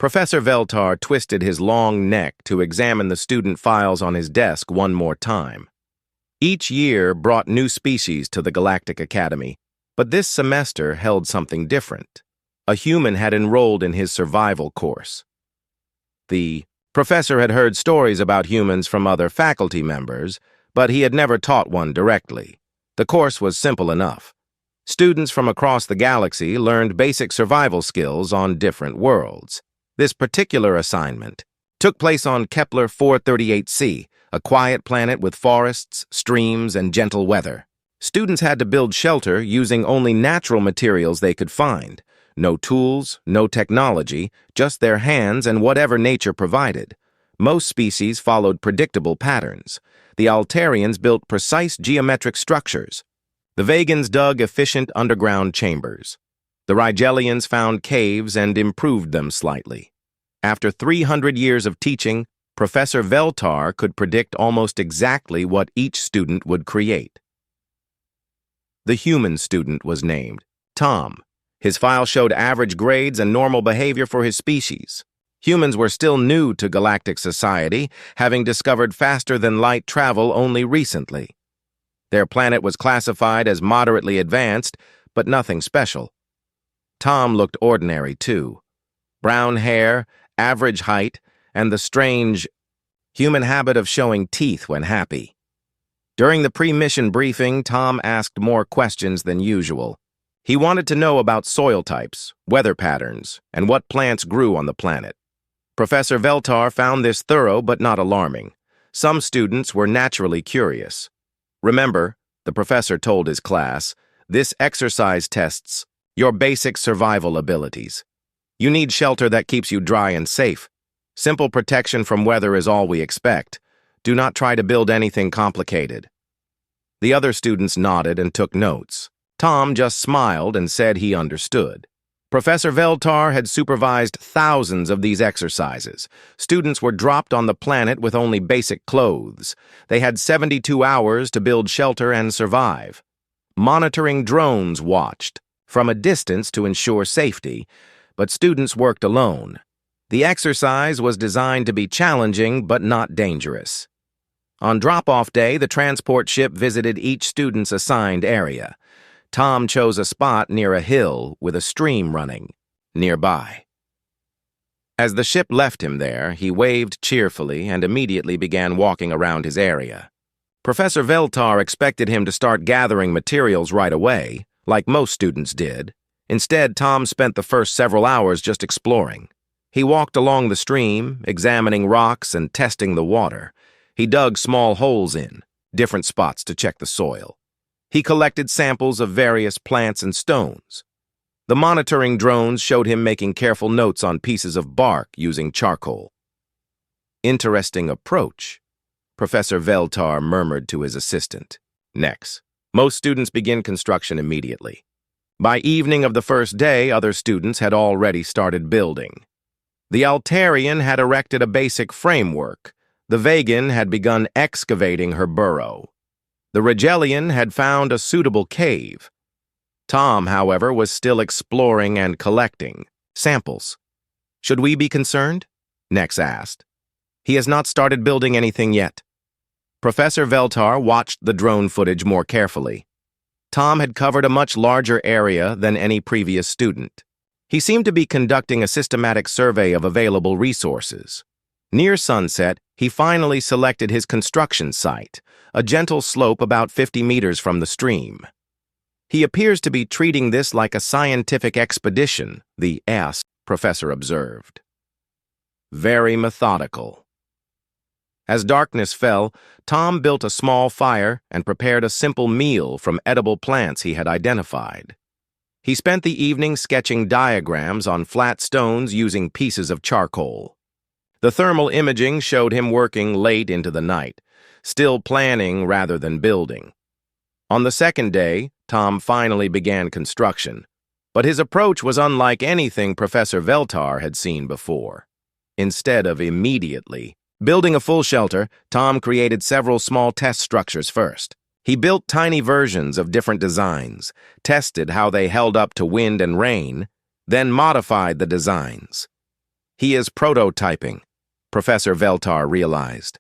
Professor Veltar twisted his long neck to examine the student files on his desk one more time. Each year brought new species to the Galactic Academy, but this semester held something different. A human had enrolled in his survival course. The professor had heard stories about humans from other faculty members, but he had never taught one directly. The course was simple enough. Students from across the galaxy learned basic survival skills on different worlds. This particular assignment took place on Kepler 438c, a quiet planet with forests, streams, and gentle weather. Students had to build shelter using only natural materials they could find. No tools, no technology, just their hands and whatever nature provided. Most species followed predictable patterns. The Altarians built precise geometric structures. The Vegans dug efficient underground chambers. The Rigelians found caves and improved them slightly. After 300 years of teaching, Professor Veltar could predict almost exactly what each student would create. The human student was named Tom. His file showed average grades and normal behavior for his species. Humans were still new to galactic society, having discovered faster-than-light travel only recently. Their planet was classified as moderately advanced, but nothing special. Tom looked ordinary, too. Brown hair, average height, and the strange human habit of showing teeth when happy. During the pre-mission briefing, Tom asked more questions than usual. He wanted to know about soil types, weather patterns, and what plants grew on the planet. Professor Veltar found this thorough but not alarming. Some students were naturally curious. Remember, the professor told his class, this exercise tests your basic survival abilities. You need shelter that keeps you dry and safe. Simple protection from weather is all we expect. Do not try to build anything complicated. The other students nodded and took notes. Tom just smiled and said he understood. Professor Veltar had supervised thousands of these exercises. Students were dropped on the planet with only basic clothes. They had 72 hours to build shelter and survive. Monitoring drones watched, from a distance to ensure safety, but students worked alone. The exercise was designed to be challenging but not dangerous. On drop-off day, the transport ship visited each student's assigned area. Tom chose a spot near a hill with a stream running nearby. As the ship left him there, he waved cheerfully and immediately began walking around his area. Professor Veltar expected him to start gathering materials right away, like most students did. Instead, Tom spent the first several hours just exploring. He walked along the stream, examining rocks and testing the water. He dug small holes in different spots to check the soil. He collected samples of various plants and stones. The monitoring drones showed him making careful notes on pieces of bark using charcoal. Interesting approach, Professor Veltar murmured to his assistant. Next, most students begin construction immediately. By evening of the first day, other students had already started building. The Altarian had erected a basic framework. The Vegan had begun excavating her burrow. The Rigelian had found a suitable cave. Tom, however, was still exploring and collecting samples. Should we be concerned? Nex asked. He has not started building anything yet. Professor Veltar watched the drone footage more carefully. Tom had covered a much larger area than any previous student. He seemed to be conducting a systematic survey of available resources. Near sunset, he finally selected his construction site, a gentle slope about 50 meters from the stream. He appears to be treating this like a scientific expedition, the professor observed. Very methodical. As darkness fell, Tom built a small fire and prepared a simple meal from edible plants he had identified. He spent the evening sketching diagrams on flat stones using pieces of charcoal. The thermal imaging showed him working late into the night, still planning rather than building. On the second day, Tom finally began construction, but his approach was unlike anything Professor Veltar had seen before. Instead of immediately building a full shelter, Tom created several small test structures first. He built tiny versions of different designs, tested how they held up to wind and rain, then modified the designs. He is prototyping, Professor Veltar realized.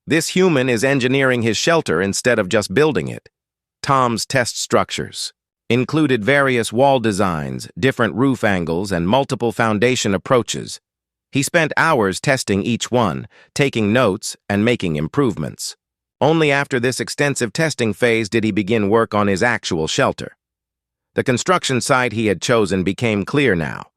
This human is engineering his shelter instead of just building it. Tom's test structures included various wall designs, different roof angles, and multiple foundation approaches. He spent hours testing each one, taking notes, and making improvements. Only after this extensive testing phase did he begin work on his actual shelter. The construction site he had chosen became clear now.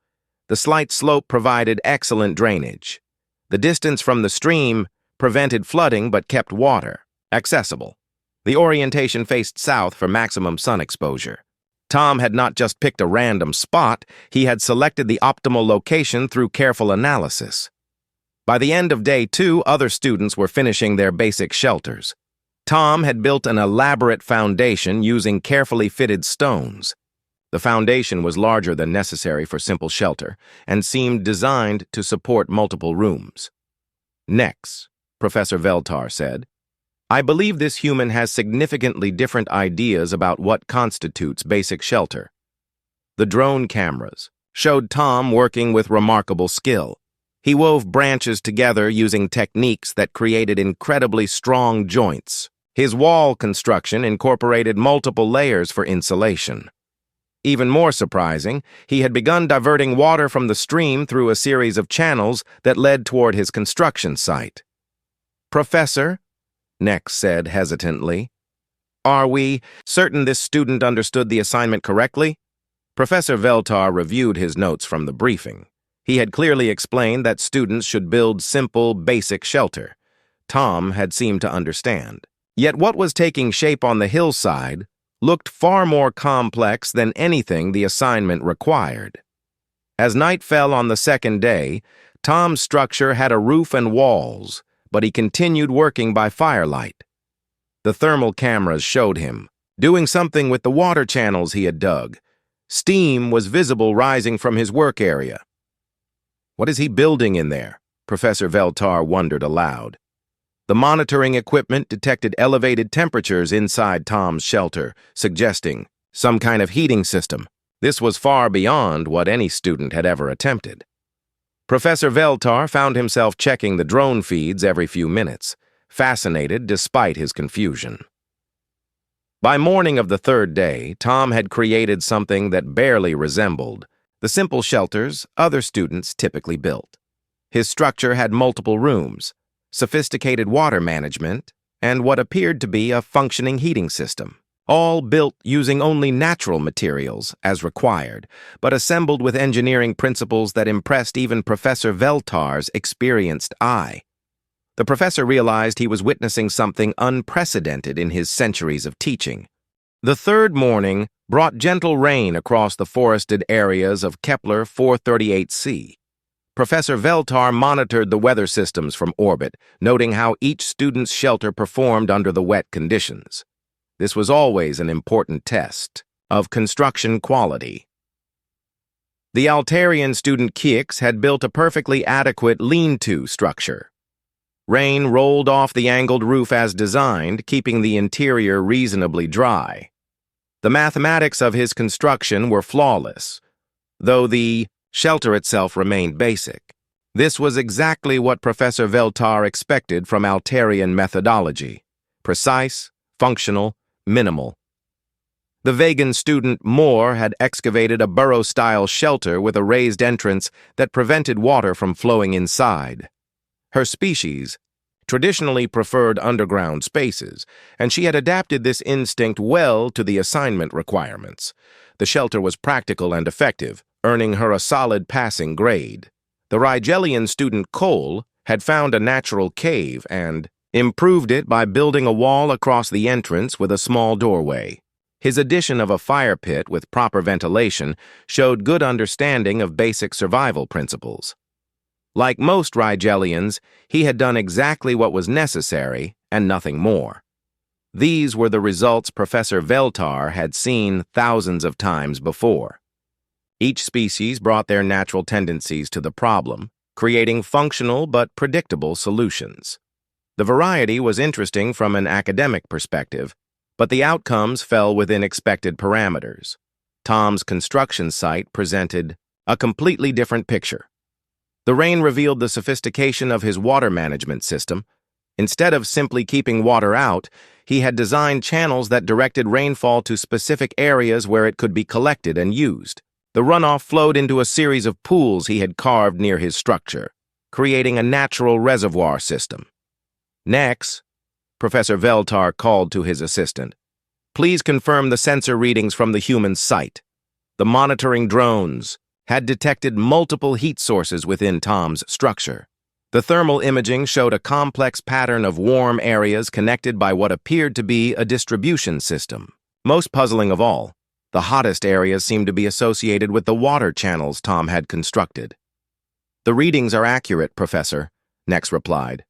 The slight slope provided excellent drainage. The distance from the stream prevented flooding but kept water accessible. The orientation faced south for maximum sun exposure. Tom had not just picked a random spot, he had selected the optimal location through careful analysis. By the end of day 2, other students were finishing their basic shelters. Tom had built an elaborate foundation using carefully fitted stones. The foundation was larger than necessary for simple shelter and seemed designed to support multiple rooms. Next, Professor Veltar said, I believe this human has significantly different ideas about what constitutes basic shelter. The drone cameras showed Tom working with remarkable skill. He wove branches together using techniques that created incredibly strong joints. His wall construction incorporated multiple layers for insulation. Even more surprising, he had begun diverting water from the stream through a series of channels that led toward his construction site. Professor, Nex said hesitantly, are we certain this student understood the assignment correctly? Professor Veltar reviewed his notes from the briefing. He had clearly explained that students should build simple, basic shelter. Tom had seemed to understand. Yet what was taking shape on the hillside looked far more complex than anything the assignment required. As night fell on the second day, Tom's structure had a roof and walls, but he continued working by firelight. The thermal cameras showed him doing something with the water channels he had dug. Steam was visible rising from his work area. What is he building in there? Professor Veltar wondered aloud. The monitoring equipment detected elevated temperatures inside Tom's shelter, suggesting some kind of heating system. This was far beyond what any student had ever attempted. Professor Veltar found himself checking the drone feeds every few minutes, fascinated despite his confusion. By morning of the third day, Tom had created something that barely resembled the simple shelters other students typically built. His structure had multiple rooms, sophisticated water management, and what appeared to be a functioning heating system, all built using only natural materials as required, but assembled with engineering principles that impressed even Professor Veltar's experienced eye. The professor realized he was witnessing something unprecedented in his centuries of teaching. The third morning brought gentle rain across the forested areas of Kepler 438c. Professor Veltar monitored the weather systems from orbit, noting how each student's shelter performed under the wet conditions. This was always an important test of construction quality. The Altarian student Kix had built a perfectly adequate lean-to structure. Rain rolled off the angled roof as designed, keeping the interior reasonably dry. The mathematics of his construction were flawless, though the shelter itself remained basic. This was exactly what Professor Veltar expected from Altarian methodology: precise, functional, minimal. The vegan student Moore had excavated a burrow-style shelter with a raised entrance that prevented water from flowing inside. Her species traditionally preferred underground spaces, and she had adapted this instinct well to the assignment requirements. The shelter was practical and effective, earning her a solid passing grade. The Rigelian student Cole had found a natural cave and improved it by building a wall across the entrance with a small doorway. His addition of a fire pit with proper ventilation showed good understanding of basic survival principles. Like most Rigelians, he had done exactly what was necessary and nothing more. These were the results Professor Veltar had seen thousands of times before. Each species brought their natural tendencies to the problem, creating functional but predictable solutions. The variety was interesting from an academic perspective, but the outcomes fell within expected parameters. Tom's construction site presented a completely different picture. The rain revealed the sophistication of his water management system. Instead of simply keeping water out, he had designed channels that directed rainfall to specific areas where it could be collected and used. The runoff flowed into a series of pools he had carved near his structure, creating a natural reservoir system. Next, Professor Veltar called to his assistant. Please confirm the sensor readings from the human site. The monitoring drones had detected multiple heat sources within Tom's structure. The thermal imaging showed a complex pattern of warm areas connected by what appeared to be a distribution system. Most puzzling of all, the hottest areas seemed to be associated with the water channels Tom had constructed. The readings are accurate, Professor, Nex replied.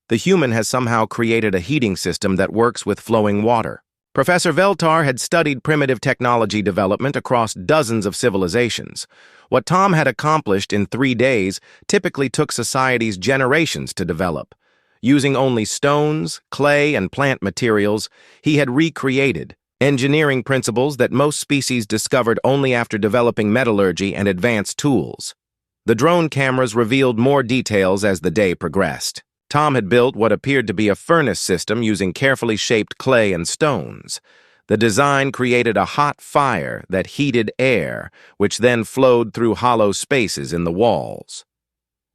The human has somehow created a heating system that works with flowing water. Professor Veltar had studied primitive technology development across dozens of civilizations. What Tom had accomplished in 3 days typically took societies generations to develop. Using only stones, clay, and plant materials, he had recreated engineering principles that most species discovered only after developing metallurgy and advanced tools. The drone cameras revealed more details as the day progressed. Tom had built what appeared to be a furnace system using carefully shaped clay and stones. The design created a hot fire that heated air, which then flowed through hollow spaces in the walls.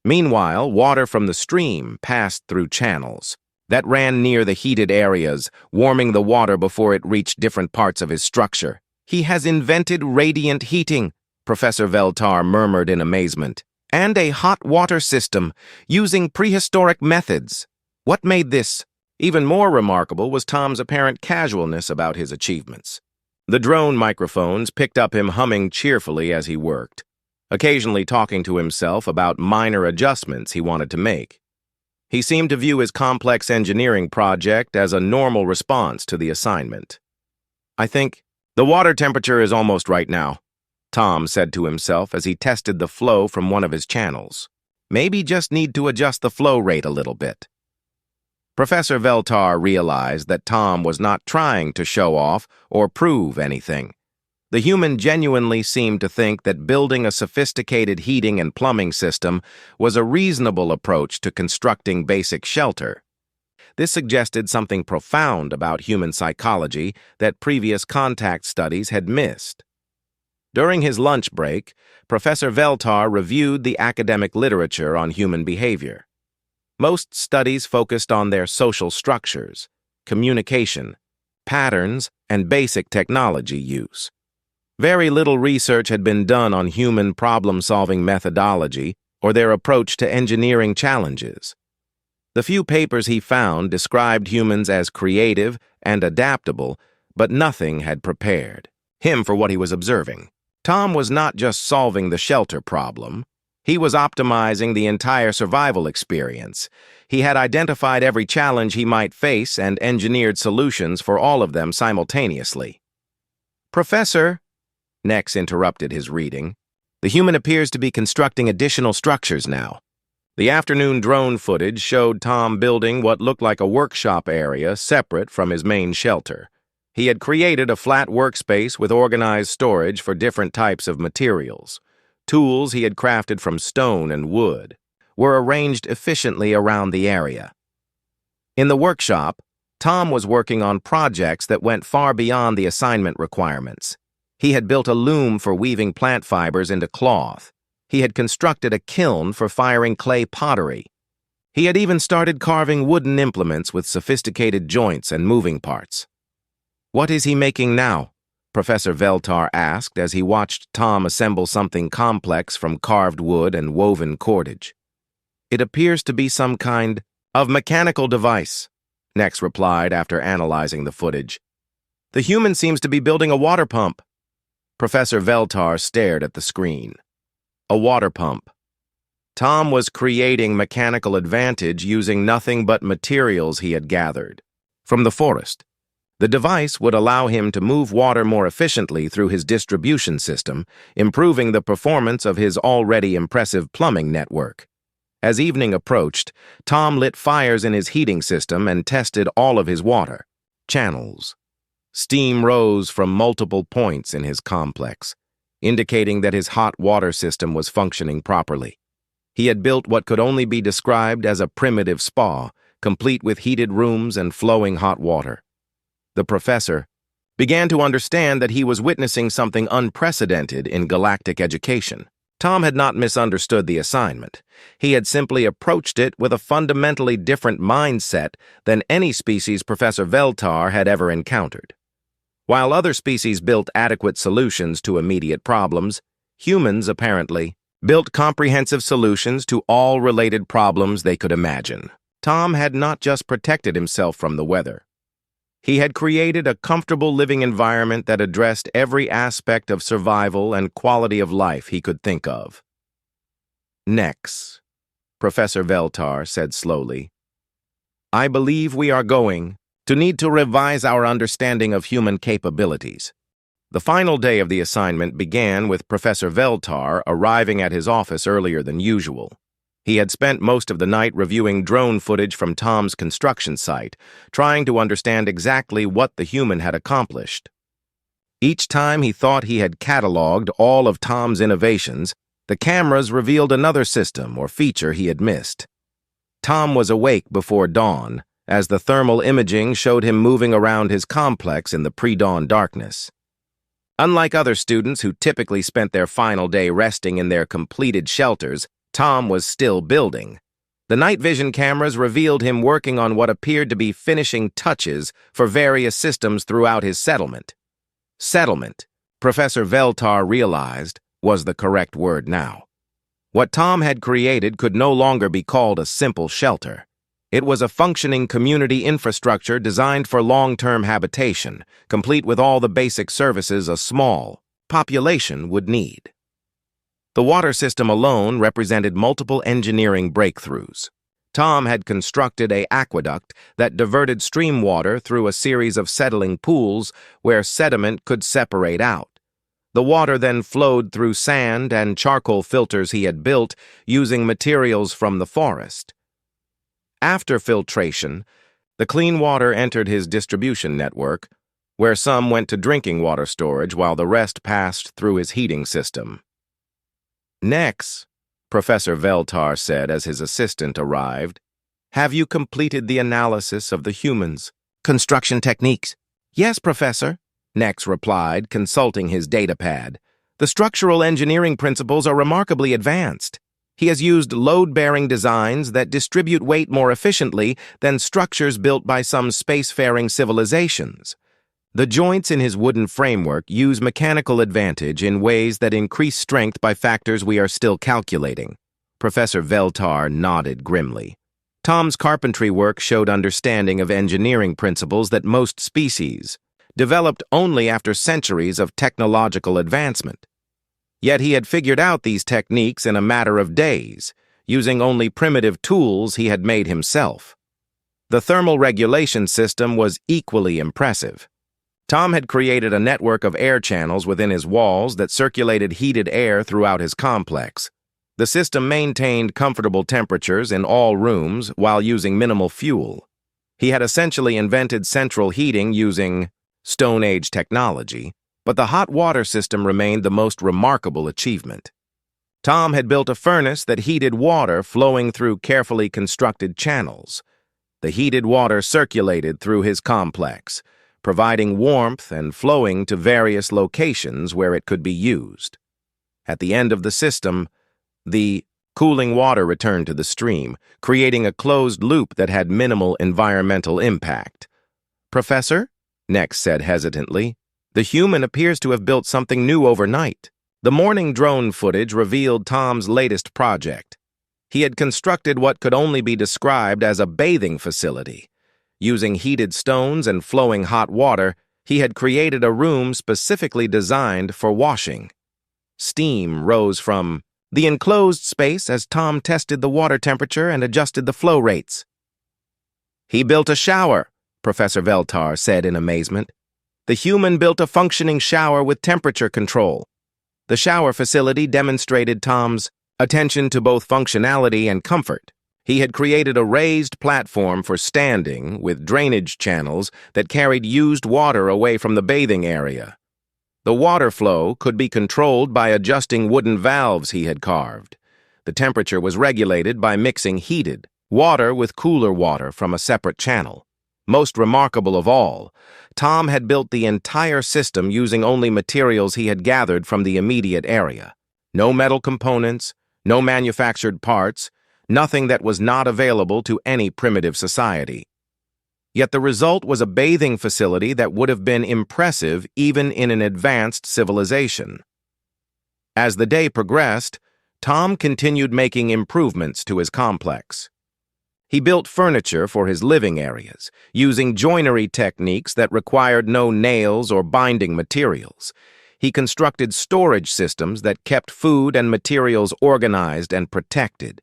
Meanwhile, water from the stream passed through channels that ran near the heated areas, warming the water before it reached different parts of his structure. He has invented radiant heating, Professor Veltar murmured in amazement. And a hot water system using prehistoric methods. What made this even more remarkable was Tom's apparent casualness about his achievements. The drone microphones picked up him humming cheerfully as he worked, occasionally talking to himself about minor adjustments he wanted to make. He seemed to view his complex engineering project as a normal response to the assignment. I think the water temperature is almost right now, Tom said to himself as he tested the flow from one of his channels. Maybe just need to adjust the flow rate a little bit. Professor Veltar realized that Tom was not trying to show off or prove anything. The human genuinely seemed to think that building a sophisticated heating and plumbing system was a reasonable approach to constructing basic shelter. This suggested something profound about human psychology that previous contact studies had missed. During his lunch break, Professor Veltar reviewed the academic literature on human behavior. Most studies focused on their social structures, communication, patterns, and basic technology use. Very little research had been done on human problem-solving methodology or their approach to engineering challenges. The few papers he found described humans as creative and adaptable, but nothing had prepared him for what he was observing. Tom was not just solving the shelter problem. He was optimizing the entire survival experience. He had identified every challenge he might face and engineered solutions for all of them simultaneously. Professor, Nex interrupted his reading, the human appears to be constructing additional structures now. The afternoon drone footage showed Tom building what looked like a workshop area separate from his main shelter. He had created a flat workspace with organized storage for different types of materials. Tools he had crafted from stone and wood were arranged efficiently around the area. In the workshop, Tom was working on projects that went far beyond the assignment requirements. He had built a loom for weaving plant fibers into cloth. He had constructed a kiln for firing clay pottery. He had even started carving wooden implements with sophisticated joints and moving parts. What is he making now? Professor Veltar asked as he watched Tom assemble something complex from carved wood and woven cordage. It appears to be some kind of mechanical device, Nex replied after analyzing the footage. The human seems to be building a water pump. Professor Veltar stared at the screen. A water pump. Tom was creating mechanical advantage using nothing but materials he had gathered from the forest. The device would allow him to move water more efficiently through his distribution system, improving the performance of his already impressive plumbing network. As evening approached, Tom lit fires in his heating system and tested all of his water channels. Steam rose from multiple points in his complex, indicating that his hot water system was functioning properly. He had built what could only be described as a primitive spa, complete with heated rooms and flowing hot water. The professor began to understand that he was witnessing something unprecedented in galactic education. Tom had not misunderstood the assignment. He had simply approached it with a fundamentally different mindset than any species Professor Veltar had ever encountered. While other species built adequate solutions to immediate problems, humans, apparently, built comprehensive solutions to all related problems they could imagine. Tom had not just protected himself from the weather. He had created a comfortable living environment that addressed every aspect of survival and quality of life he could think of. Next, Professor Veltar said slowly, I believe we are going to need to revise our understanding of human capabilities. The final day of the assignment began with Professor Veltar arriving at his office earlier than usual. He had spent most of the night reviewing drone footage from Tom's construction site, trying to understand exactly what the human had accomplished. Each time he thought he had cataloged all of Tom's innovations, the cameras revealed another system or feature he had missed. Tom was awake before dawn, as the thermal imaging showed him moving around his complex in the pre-dawn darkness. Unlike other students who typically spent their final day resting in their completed shelters, Tom was still building. The night vision cameras revealed him working on what appeared to be finishing touches for various systems throughout his settlement. Settlement, Professor Veltar realized, was the correct word now. What Tom had created could no longer be called a simple shelter. It was a functioning community infrastructure designed for long-term habitation, complete with all the basic services a small population would need. The water system alone represented multiple engineering breakthroughs. Tom had constructed an aqueduct that diverted stream water through a series of settling pools where sediment could separate out. The water then flowed through sand and charcoal filters he had built using materials from the forest. After filtration, the clean water entered his distribution network, where some went to drinking water storage while the rest passed through his heating system. Next, Professor Veltar said as his assistant arrived, have you completed the analysis of the humans' construction techniques? Yes, Professor, Nex replied, consulting his datapad. The structural engineering principles are remarkably advanced. He has used load-bearing designs that distribute weight more efficiently than structures built by some spacefaring civilizations. The joints in his wooden framework use mechanical advantage in ways that increase strength by factors we are still calculating. Professor Veltar nodded grimly. Tom's carpentry work showed understanding of engineering principles that most species developed only after centuries of technological advancement. Yet he had figured out these techniques in a matter of days, using only primitive tools he had made himself. The thermal regulation system was equally impressive. Tom had created a network of air channels within his walls that circulated heated air throughout his complex. The system maintained comfortable temperatures in all rooms while using minimal fuel. He had essentially invented central heating using Stone Age technology, but the hot water system remained the most remarkable achievement. Tom had built a furnace that heated water flowing through carefully constructed channels. The heated water circulated through his complex, providing warmth and flowing to various locations where it could be used. At the end of the system, the cooling water returned to the stream, creating a closed loop that had minimal environmental impact. Professor? Nex said hesitantly. The human appears to have built something new overnight. The morning drone footage revealed Tom's latest project. He had constructed what could only be described as a bathing facility. Using heated stones and flowing hot water, he had created a room specifically designed for washing. Steam rose from the enclosed space as Tom tested the water temperature and adjusted the flow rates. He built a shower, Professor Veltar said in amazement. The human built a functioning shower with temperature control. The shower facility demonstrated Tom's attention to both functionality and comfort. He had created a raised platform for standing with drainage channels that carried used water away from the bathing area. The water flow could be controlled by adjusting wooden valves he had carved. The temperature was regulated by mixing heated water with cooler water from a separate channel. Most remarkable of all, Tom had built the entire system using only materials he had gathered from the immediate area. No metal components, no manufactured parts, nothing that was not available to any primitive society. Yet the result was a bathing facility that would have been impressive even in an advanced civilization. As the day progressed, Tom continued making improvements to his complex. He built furniture for his living areas, using joinery techniques that required no nails or binding materials. He constructed storage systems that kept food and materials organized and protected.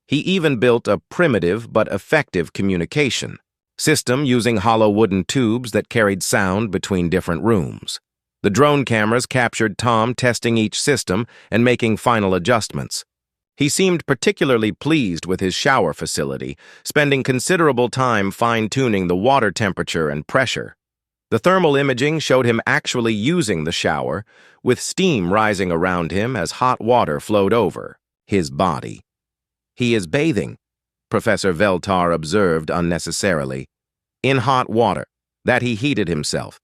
He even built a primitive but effective communication system using hollow wooden tubes that carried sound between different rooms. The drone cameras captured Tom testing each system and making final adjustments. He seemed particularly pleased with his shower facility, spending considerable time fine-tuning the water temperature and pressure. The thermal imaging showed him actually using the shower, with steam rising around him as hot water flowed over his body. "He is bathing," Professor Veltar observed unnecessarily, "in hot water that he heated himself,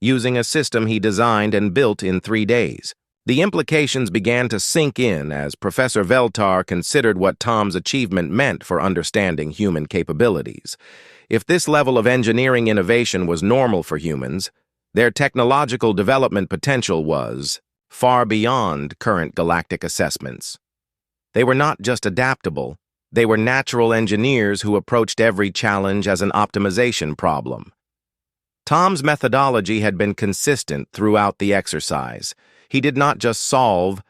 using a system he designed and built in 3 days. The implications began to sink in as Professor Veltar considered what Tom's achievement meant for understanding human capabilities. If this level of engineering innovation was normal for humans, their technological development potential was far beyond current galactic assessments. They were not just adaptable, they were natural engineers who approached every challenge as an optimization problem. Tom's methodology had been consistent throughout the exercise. He did not just solve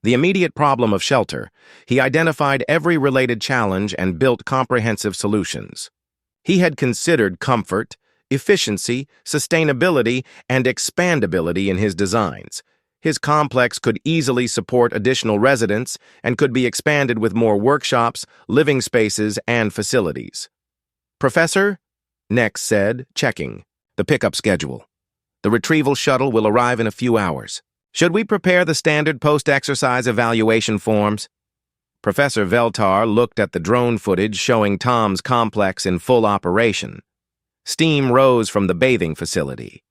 the immediate problem of shelter, he identified every related challenge and built comprehensive solutions. He had considered comfort, efficiency, sustainability, and expandability in his designs. His complex could easily support additional residents and could be expanded with more workshops, living spaces, and facilities. "Professor?" Nex said, checking the pickup schedule. "The retrieval shuttle will arrive in a few hours. Should we prepare the standard post-exercise evaluation forms?" Professor Veltar looked at the drone footage showing Tom's complex in full operation. Steam rose from the bathing facility.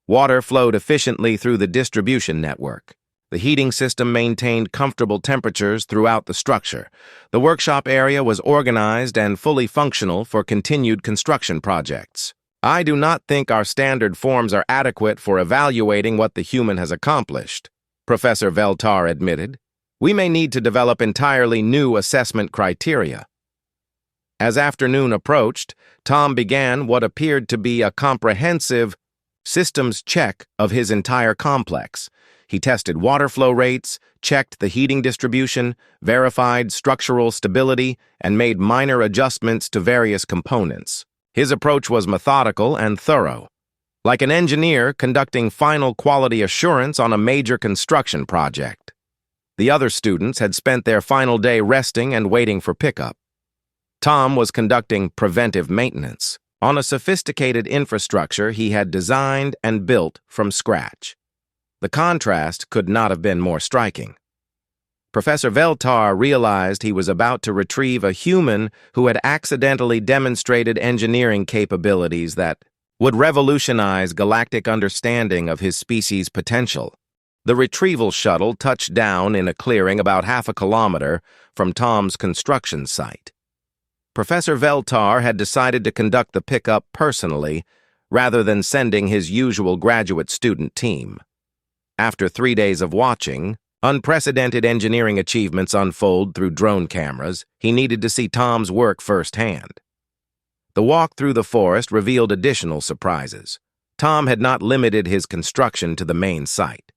Water flowed efficiently through the distribution network. The heating system maintained comfortable temperatures throughout the structure. The workshop area was organized and fully functional for continued construction projects. "I do not think our standard forms are adequate for evaluating what the human has accomplished," Professor Veltar admitted. "We may need to develop entirely new assessment criteria." As afternoon approached, Tom began what appeared to be a comprehensive systems check of his entire complex. He tested water flow rates, checked the heating distribution, verified structural stability, and made minor adjustments to various components. His approach was methodical and thorough, like an engineer conducting final quality assurance on a major construction project. The other students had spent their final day resting and waiting for pickup. Tom was conducting preventive maintenance on a sophisticated infrastructure he had designed and built from scratch. The contrast could not have been more striking. Professor Veltar realized he was about to retrieve a human who had accidentally demonstrated engineering capabilities that would revolutionize galactic understanding of his species' potential. The retrieval shuttle touched down in a clearing about half a kilometer from Tom's construction site. Professor Veltar had decided to conduct the pickup personally rather than sending his usual graduate student team. After 3 days of watching unprecedented engineering achievements unfold through drone cameras, he needed to see Tom's work firsthand. The walk through the forest revealed additional surprises. Tom had not limited his construction to the main site.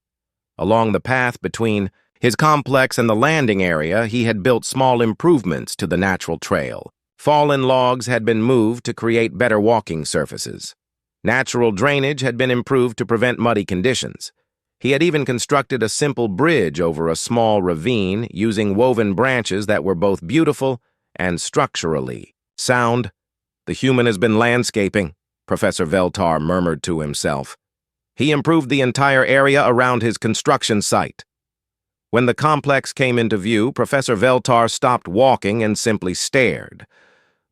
Along the path between his complex and the landing area, he had built small improvements to the natural trail. Fallen logs had been moved to create better walking surfaces. Natural drainage had been improved to prevent muddy conditions. He had even constructed a simple bridge over a small ravine using woven branches that were both beautiful and structurally sound. "The human has been landscaping," Professor Veltar murmured to himself. He improved the entire area around his construction site. When the complex came into view, Professor Veltar stopped walking and simply stared.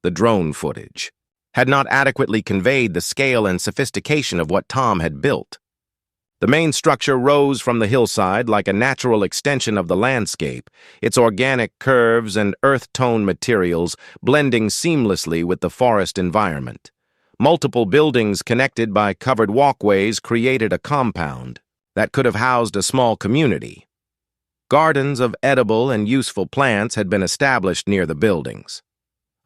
The drone footage had not adequately conveyed the scale and sophistication of what Tom had built. The main structure rose from the hillside like a natural extension of the landscape, its organic curves and earth-tone materials blending seamlessly with the forest environment. Multiple buildings connected by covered walkways created a compound that could have housed a small community. Gardens of edible and useful plants had been established near the buildings.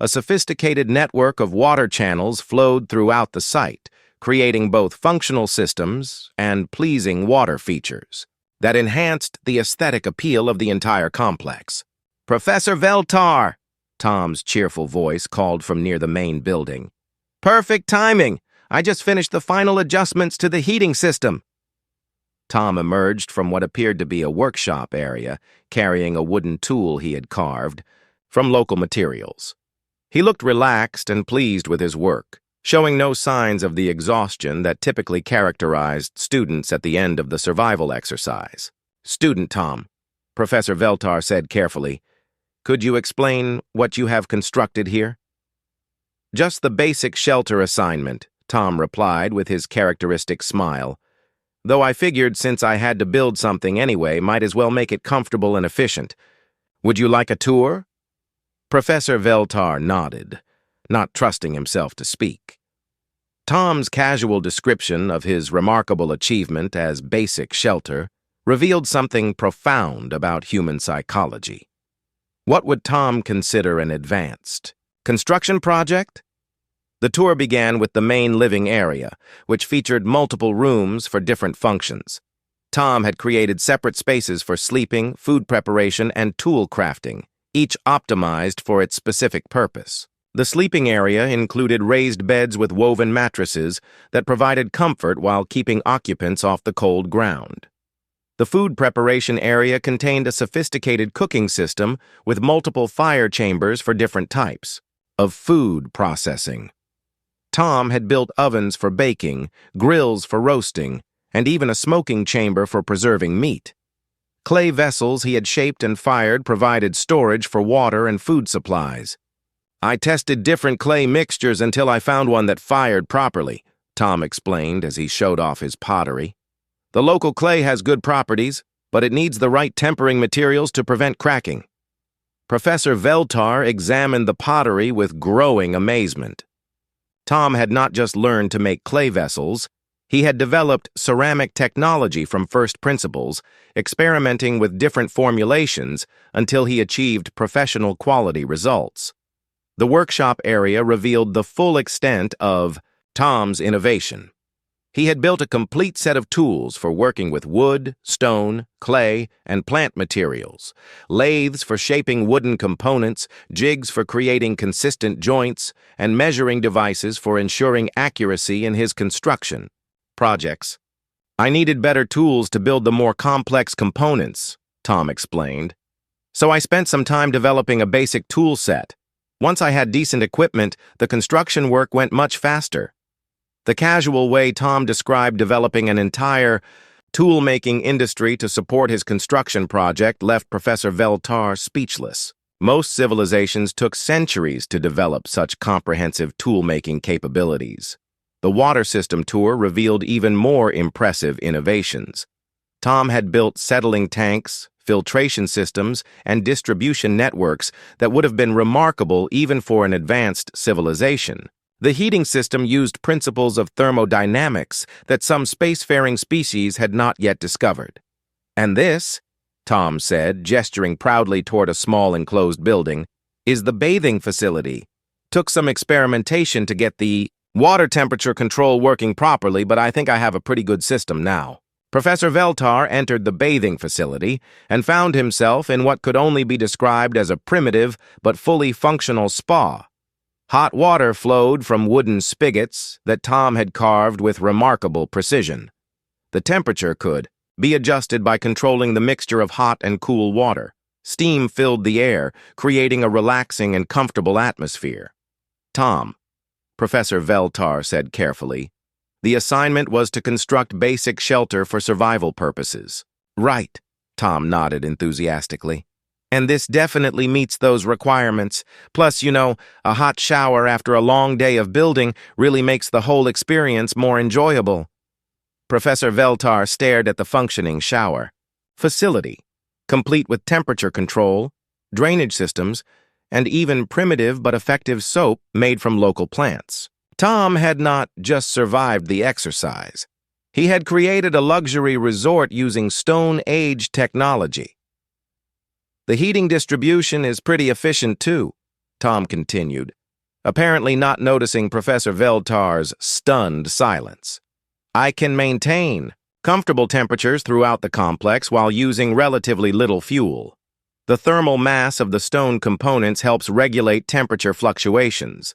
A sophisticated network of water channels flowed throughout the site, creating both functional systems and pleasing water features that enhanced the aesthetic appeal of the entire complex. "Professor Veltar!" Tom's cheerful voice called from near the main building. "Perfect timing! I just finished the final adjustments to the heating system." Tom emerged from what appeared to be a workshop area, carrying a wooden tool he had carved from local materials. He looked relaxed and pleased with his work, showing no signs of the exhaustion that typically characterized students at the end of the survival exercise. "Student Tom," Professor Veltar said carefully, "could you explain what you have constructed here?" "Just the basic shelter assignment," Tom replied with his characteristic smile. "Though I figured since I had to build something anyway, might as well make it comfortable and efficient. Would you like a tour?" Professor Veltar nodded, not trusting himself to speak. Tom's casual description of his remarkable achievement as basic shelter revealed something profound about human psychology. What would Tom consider an advanced construction project? The tour began with the main living area, which featured multiple rooms for different functions. Tom had created separate spaces for sleeping, food preparation, and tool crafting, each optimized for its specific purpose. The sleeping area included raised beds with woven mattresses that provided comfort while keeping occupants off the cold ground. The food preparation area contained a sophisticated cooking system with multiple fire chambers for different types of food processing. Tom had built ovens for baking, grills for roasting, and even a smoking chamber for preserving meat. Clay vessels he had shaped and fired provided storage for water and food supplies. "I tested different clay mixtures until I found one that fired properly," Tom explained as he showed off his pottery. "The local clay has good properties, but it needs the right tempering materials to prevent cracking." Professor Veltar examined the pottery with growing amazement. Tom had not just learned to make clay vessels, he had developed ceramic technology from first principles, experimenting with different formulations until he achieved professional quality results. The workshop area revealed the full extent of Tom's innovation. He had built a complete set of tools for working with wood, stone, clay, and plant materials, lathes for shaping wooden components, jigs for creating consistent joints, and measuring devices for ensuring accuracy in his construction projects. "I needed better tools to build the more complex components," Tom explained. "So I spent some time developing a basic tool set. Once I had decent equipment, the construction work went much faster." The casual way Tom described developing an entire tool-making industry to support his construction project left Professor Veltar speechless. Most civilizations took centuries to develop such comprehensive tool-making capabilities. The water system tour revealed even more impressive innovations. Tom had built settling tanks, filtration systems, and distribution networks that would have been remarkable even for an advanced civilization. The heating system used principles of thermodynamics that some spacefaring species had not yet discovered. "And this," Tom said, gesturing proudly toward a small enclosed building, "is the bathing facility. Took some experimentation to get the water temperature control working properly, but I think I have a pretty good system now." Professor Veltar entered the bathing facility and found himself in what could only be described as a primitive but fully functional spa. Hot water flowed from wooden spigots that Tom had carved with remarkable precision. The temperature could be adjusted by controlling the mixture of hot and cool water. Steam filled the air, creating a relaxing and comfortable atmosphere. "Tom," Professor Veltar said carefully, "the assignment was to construct basic shelter for survival purposes." "Right," Tom nodded enthusiastically. "And this definitely meets those requirements. Plus, a hot shower after a long day of building really makes the whole experience more enjoyable." Professor Veltar stared at the functioning shower facility, complete with temperature control, drainage systems, and even primitive but effective soap made from local plants. Tom had not just survived the exercise. He had created a luxury resort using Stone Age technology. "The heating distribution is pretty efficient too," Tom continued, apparently not noticing Professor Veltar's stunned silence. "I can maintain comfortable temperatures throughout the complex while using relatively little fuel. The thermal mass of the stone components helps regulate temperature fluctuations."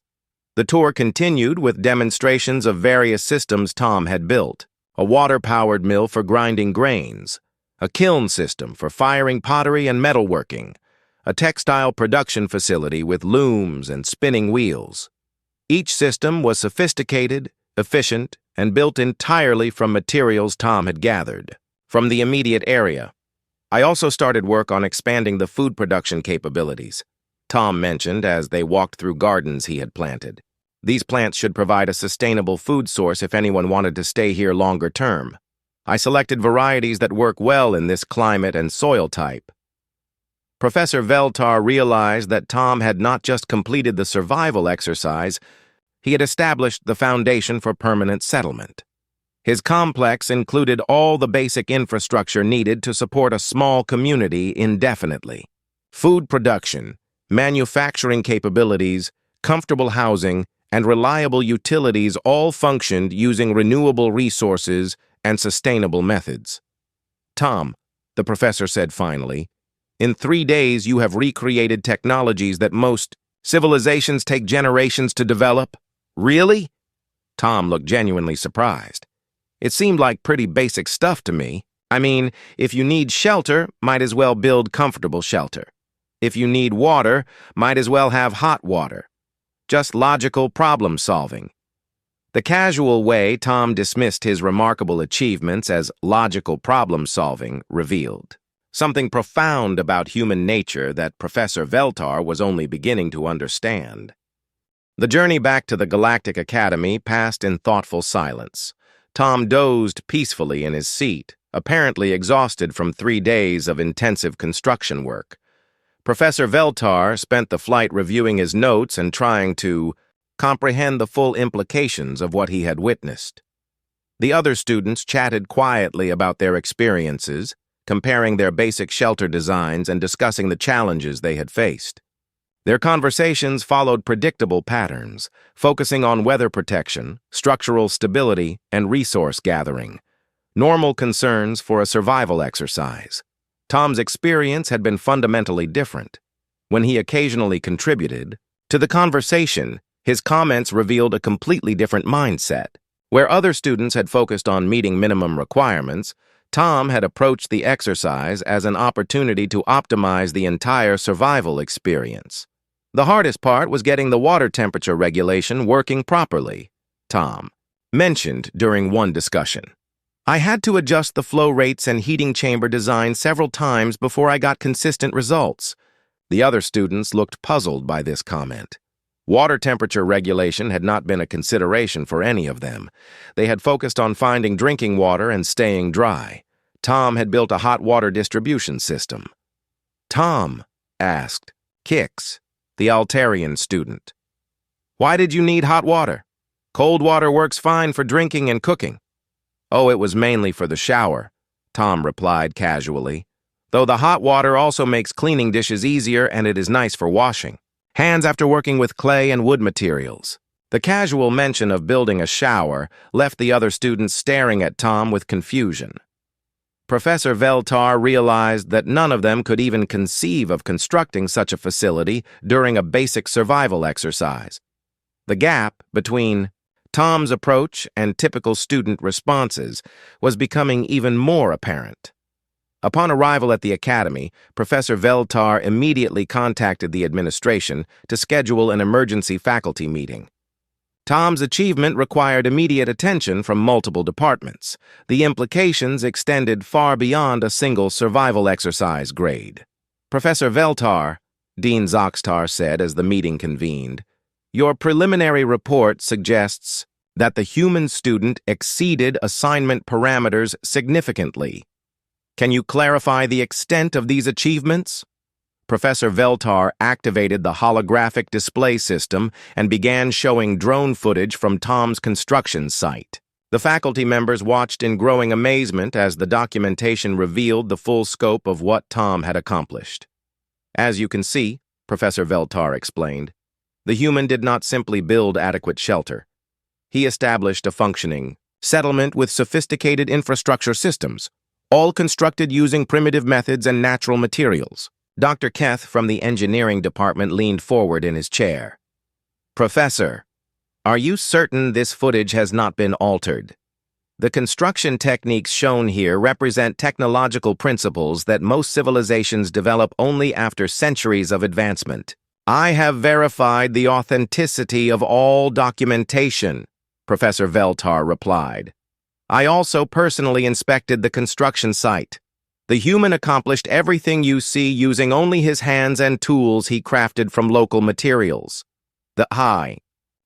The tour continued with demonstrations of various systems Tom had built: a water-powered mill for grinding grains, a kiln system for firing pottery and metalworking, a textile production facility with looms and spinning wheels. Each system was sophisticated, efficient, and built entirely from materials Tom had gathered from the immediate area. "I also started work on expanding the food production capabilities," Tom mentioned as they walked through gardens he had planted. "These plants should provide a sustainable food source if anyone wanted to stay here longer term. I selected varieties that work well in this climate and soil type." Professor Veltar realized that Tom had not just completed the survival exercise, he had established the foundation for permanent settlement. His complex included all the basic infrastructure needed to support a small community indefinitely. Food production, manufacturing capabilities, comfortable housing, and reliable utilities all functioned using renewable resources and sustainable methods. "Tom," the professor said finally, "in 3 days you have recreated technologies that most civilizations take generations to develop." "Really?" Tom looked genuinely surprised. "It seemed like pretty basic stuff to me. I mean, if you need shelter, might as well build comfortable shelter. If you need water, might as well have hot water. Just logical problem solving." The casual way Tom dismissed his remarkable achievements as logical problem solving revealed something profound about human nature that Professor Veltar was only beginning to understand. The journey back to the Galactic Academy passed in thoughtful silence. Tom dozed peacefully in his seat, apparently exhausted from 3 days of intensive construction work. Professor Veltar spent the flight reviewing his notes and trying to comprehend the full implications of what he had witnessed. The other students chatted quietly about their experiences, comparing their basic shelter designs and discussing the challenges they had faced. Their conversations followed predictable patterns, focusing on weather protection, structural stability, and resource gathering, normal concerns for a survival exercise. Tom's experience had been fundamentally different. When he occasionally contributed to the conversation, his comments revealed a completely different mindset. Where other students had focused on meeting minimum requirements, Tom had approached the exercise as an opportunity to optimize the entire survival experience. The hardest part was getting the water temperature regulation working properly, Tom mentioned during one discussion. "I had to adjust the flow rates and heating chamber design several times before I got consistent results." The other students looked puzzled by this comment. Water temperature regulation had not been a consideration for any of them. They had focused on finding drinking water and staying dry. Tom had built a hot water distribution system. "Tom," asked Kix, the Altarian student, "why did you need hot water? Cold water works fine for drinking and cooking." "Oh, it was mainly for the shower," Tom replied casually, "though the hot water also makes cleaning dishes easier and it is nice for washing hands after working with clay and wood materials." The casual mention of building a shower left the other students staring at Tom with confusion. Professor Veltar realized that none of them could even conceive of constructing such a facility during a basic survival exercise. The gap between Tom's approach and typical student responses was becoming even more apparent. Upon arrival at the academy, Professor Veltar immediately contacted the administration to schedule an emergency faculty meeting. Tom's achievement required immediate attention from multiple departments. The implications extended far beyond a single survival exercise grade. Professor Veltar, Dean Zoxtar said as the meeting convened, your preliminary report suggests that the human student exceeded assignment parameters significantly. Can you clarify the extent of these achievements? Professor Veltar activated the holographic display system and began showing drone footage from Tom's construction site. The faculty members watched in growing amazement as the documentation revealed the full scope of what Tom had accomplished. As you can see, Professor Veltar explained, the human did not simply build adequate shelter. He established a functioning settlement with sophisticated infrastructure systems, all constructed using primitive methods and natural materials. Dr. Keth from the engineering department leaned forward in his chair. Professor, are you certain this footage has not been altered? The construction techniques shown here represent technological principles that most civilizations develop only after centuries of advancement. I have verified the authenticity of all documentation, Professor Veltar replied. I also personally inspected the construction site. The human accomplished everything you see using only his hands and tools he crafted from local materials.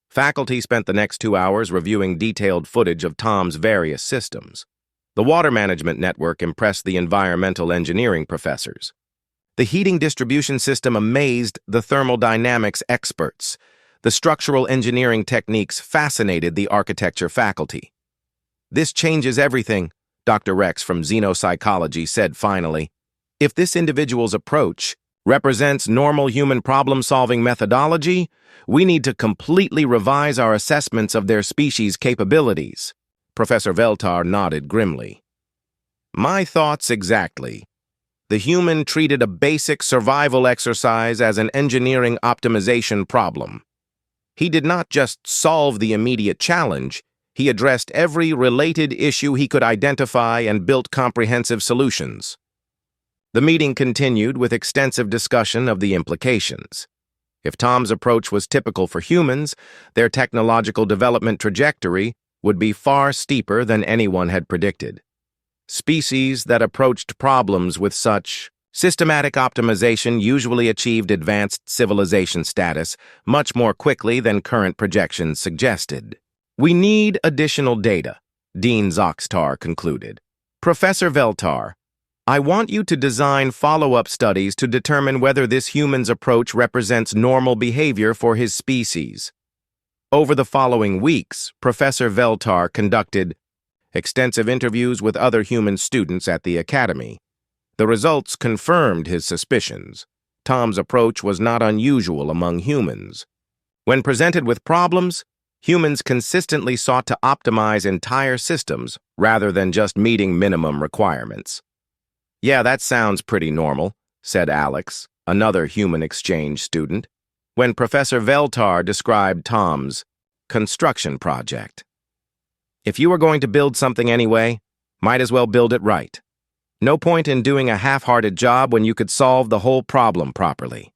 Faculty spent the next 2 hours reviewing detailed footage of Tom's various systems. The water management network impressed the environmental engineering professors. The heating distribution system amazed the thermodynamics experts. The structural engineering techniques fascinated the architecture faculty. This changes everything, Dr. Rex from Xenopsychology said finally. If this individual's approach represents normal human problem-solving methodology, we need to completely revise our assessments of their species' capabilities. Professor Veltar nodded grimly. My thoughts exactly. The human treated a basic survival exercise as an engineering optimization problem. He did not just solve the immediate challenge, he addressed every related issue he could identify and built comprehensive solutions. The meeting continued with extensive discussion of the implications. If Tom's approach was typical for humans, their technological development trajectory would be far steeper than anyone had predicted. Species that approached problems with such systematic optimization usually achieved advanced civilization status much more quickly than current projections suggested. We need additional data, Dean Zoxtar concluded. Professor Veltar, I want you to design follow-up studies to determine whether this human's approach represents normal behavior for his species. Over the following weeks, Professor Veltar conducted extensive interviews with other human students at the academy. The results confirmed his suspicions. Tom's approach was not unusual among humans. When presented with problems, humans consistently sought to optimize entire systems rather than just meeting minimum requirements. Yeah, that sounds pretty normal, said Alex, another human exchange student, when Professor Veltar described Tom's construction project. If you were going to build something anyway, might as well build it right. No point in doing a half-hearted job when you could solve the whole problem properly.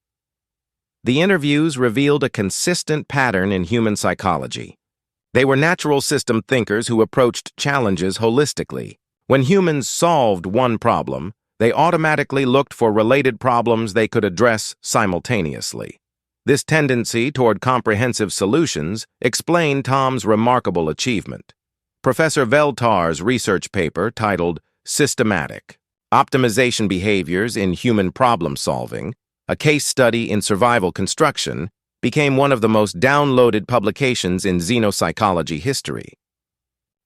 The interviews revealed a consistent pattern in human psychology. They were natural system thinkers who approached challenges holistically. When humans solved one problem, they automatically looked for related problems they could address simultaneously. This tendency toward comprehensive solutions explained Tom's remarkable achievement. Professor Veltar's research paper titled Systematic Optimization Behaviors in Human Problem Solving, a case study in survival construction, became one of the most downloaded publications in xenopsychology history.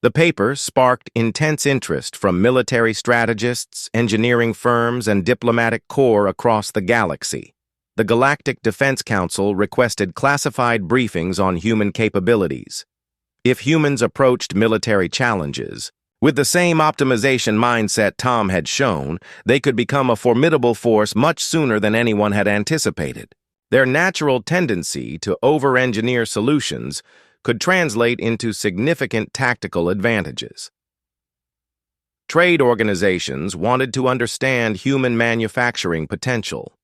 The paper sparked intense interest from military strategists, engineering firms, and diplomatic corps across the galaxy. The Galactic Defense Council requested classified briefings on human capabilities. If humans approached military challenges with the same optimization mindset Tom had shown, they could become a formidable force much sooner than anyone had anticipated. Their natural tendency to over-engineer solutions could translate into significant tactical advantages. Trade organizations wanted to understand human manufacturing potential.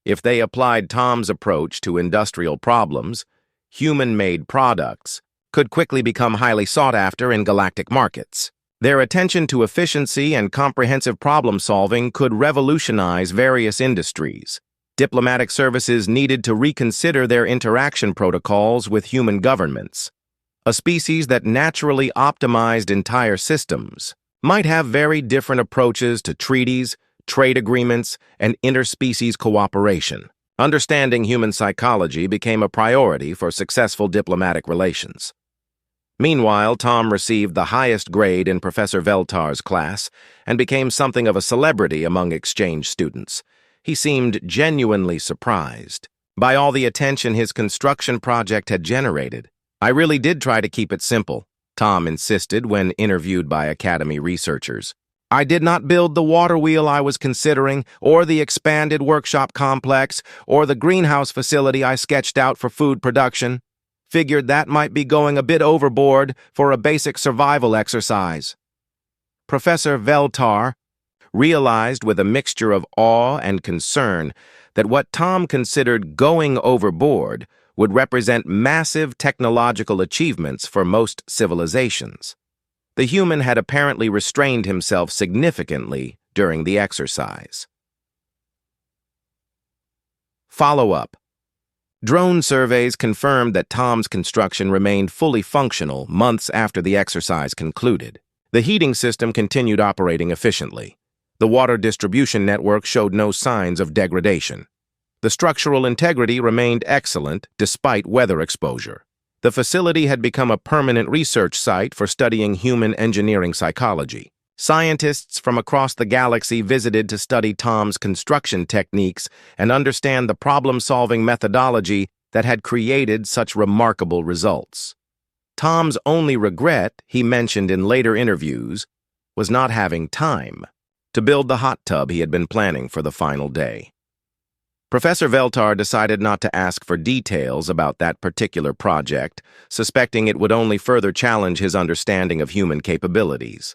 If they applied Tom's approach to industrial problems, human-made products could quickly become highly sought after in galactic markets. Their attention to efficiency and comprehensive problem-solving could revolutionize various industries. Diplomatic services needed to reconsider their interaction protocols with human governments. A species that naturally optimized entire systems might have very different approaches to treaties, trade agreements, and interspecies cooperation. Understanding human psychology became a priority for successful diplomatic relations. Meanwhile, Tom received the highest grade in Professor Veltar's class and became something of a celebrity among exchange students. He seemed genuinely surprised by all the attention his construction project had generated. "I really did try to keep it simple," Tom insisted when interviewed by Academy researchers. "I did not build the water wheel I was considering, or the expanded workshop complex, or the greenhouse facility I sketched out for food production. Figured that might be going a bit overboard for a basic survival exercise." Professor Veltar realized with a mixture of awe and concern that what Tom considered going overboard would represent massive technological achievements for most civilizations. The human had apparently restrained himself significantly during the exercise. Follow-up. Drone surveys confirmed that Tom's construction remained fully functional months after the exercise concluded. The heating system continued operating efficiently. The water distribution network showed no signs of degradation. The structural integrity remained excellent despite weather exposure. The facility had become a permanent research site for studying human engineering psychology. Scientists from across the galaxy visited to study Tom's construction techniques and understand the problem-solving methodology that had created such remarkable results. Tom's only regret, he mentioned in later interviews, was not having time to build the hot tub he had been planning for the final day. Professor Veltar decided not to ask for details about that particular project, suspecting it would only further challenge his understanding of human capabilities.